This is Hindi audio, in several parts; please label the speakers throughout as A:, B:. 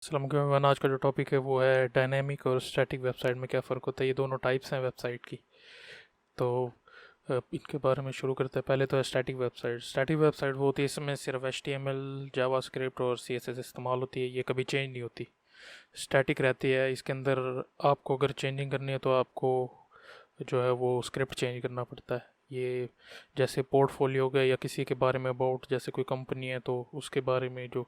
A: अस्सलाम वालेकुम। आज का जो टॉपिक है वो है डायनेमिक और स्टैटिक वेबसाइट में क्या फ़र्क होता है। ये दोनों टाइप्स हैं वेबसाइट की। तो इनके बारे में शुरू करते हैं। पहले तो है स्टैटिक वेबसाइट। स्टैटिक वेबसाइट वो होती है इसमें सिर्फ HTML जावास्क्रिप्ट और CSS इस्तेमाल होती है। ये कभी चेंज नहीं होती, स्टैटिक रहती है। इसके अंदर आपको अगर चेंजिंग करनी है तो आपको जो है वो स्क्रिप्ट चेंज करना पड़ता है। ये जैसे पोर्टफोलियो हो गया या किसी के बारे में अबाउट, जैसे कोई कंपनी है तो उसके बारे में जो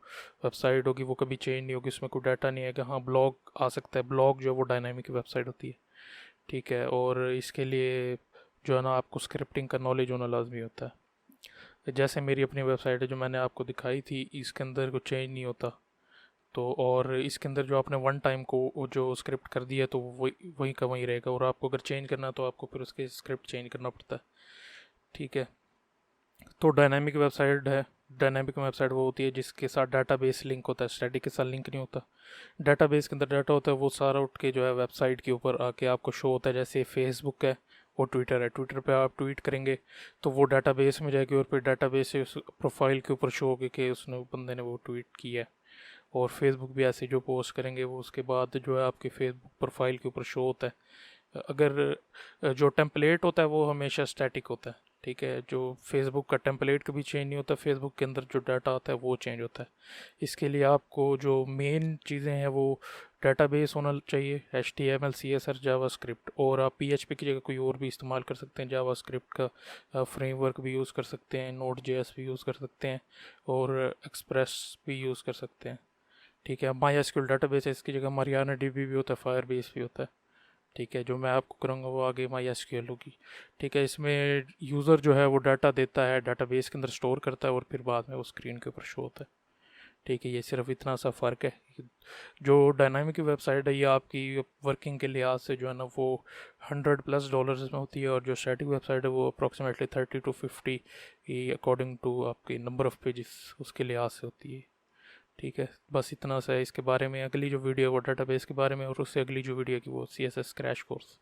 A: वेबसाइट होगी वो कभी चेंज नहीं होगी, उसमें कोई डाटा नहीं है कि हाँ ब्लॉग आ सकता है। ब्लॉग जो है वो डायनामिक वेबसाइट होती है, ठीक है। और इसके लिए जो है ना आपको स्क्रिप्टिंग का नॉलेज होना लाजमी होता है। जैसे मेरी अपनी वेबसाइट है जो मैंने आपको दिखाई थी, इसके अंदर कुछ चेंज नहीं होता। तो और इसके अंदर जो आपने वन टाइम को वो जो स्क्रिप्ट कर दिया तो वही वहीं का वहीं रहेगा, और आपको अगर चेंज करना है तो आपको फिर उसके स्क्रिप्ट चेंज करना पड़ता है, ठीक है। तो डायनामिक वेबसाइट है। डायनामिक वेबसाइट वो होती है जिसके साथ डाटाबेस लिंक होता है, स्टैटिक के साथ लिंक नहीं होता। डाटाबेस के अंदर डाटा होता है वो सारा उठ के जो है वेबसाइट के ऊपर आके आपको शो होता है। जैसे फेसबुक है और ट्विटर है, ट्विटर पे आप ट्वीट करेंगे तो वो डाटाबेस में जाएगी और फिर डाटाबेस से उस प्रोफाइल के ऊपर शो होगी कि उसने बंदे ने वो ट्वीट किया है। और फेसबुक भी ऐसे जो पोस्ट करेंगे वो उसके बाद जो है आपके फेसबुक प्रोफाइल के ऊपर शो होता है। अगर जो टेम्पलेट होता है वो हमेशा स्टैटिक होता है, ठीक है। जो फेसबुक का टेम्पलेट कभी चेंज नहीं होता, फेसबुक के अंदर जो डाटा आता है वो चेंज होता है। इसके लिए आपको जो मेन चीज़ें हैं वो डाटाबेस होना चाहिए, HTML CSS जावास्क्रिप्ट। और आप PHP की जगह कोई और भी इस्तेमाल कर सकते हैं, जावास्क्रिप्ट का फ्रेमवर्क भी यूज़ कर सकते हैं, Node.js भी यूज़ कर सकते हैं और एक्सप्रेस भी यूज़ कर सकते हैं, ठीक है। MySQL डाटाबेस है, इसकी जगह MariaDB भी होता है, फायरबेस भी होता है, ठीक है। जो मैं आपको करूँगा वो आगे MySQL होगी, ठीक है। इसमें यूज़र जो है वो डाटा देता है, डाटाबेस के अंदर स्टोर करता है और फिर बाद में वो स्क्रीन के ऊपर शो होता है, ठीक है। ये सिर्फ इतना सा फ़र्क है। जो डायनामिक वेबसाइट है ये आपकी वर्किंग के लिहाज से जो है ना वो $100+ में होती है, और जो स्टैटिक वेबसाइट है वो अप्रॉक्सीमेटली 30 to 50 अकॉर्डिंग टू आपकी नंबर ऑफ़ पेजेस उसके लिहाज से होती है, ठीक है। बस इतना सा है इसके बारे में। अगली जो वीडियो है वो डाटाबेस के बारे में, और उससे अगली जो वीडियो है कि वो CSS क्रैश कोर्स,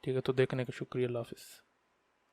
A: ठीक है। तो देखने का शुक्रिया, अल्लाह हाफिज़।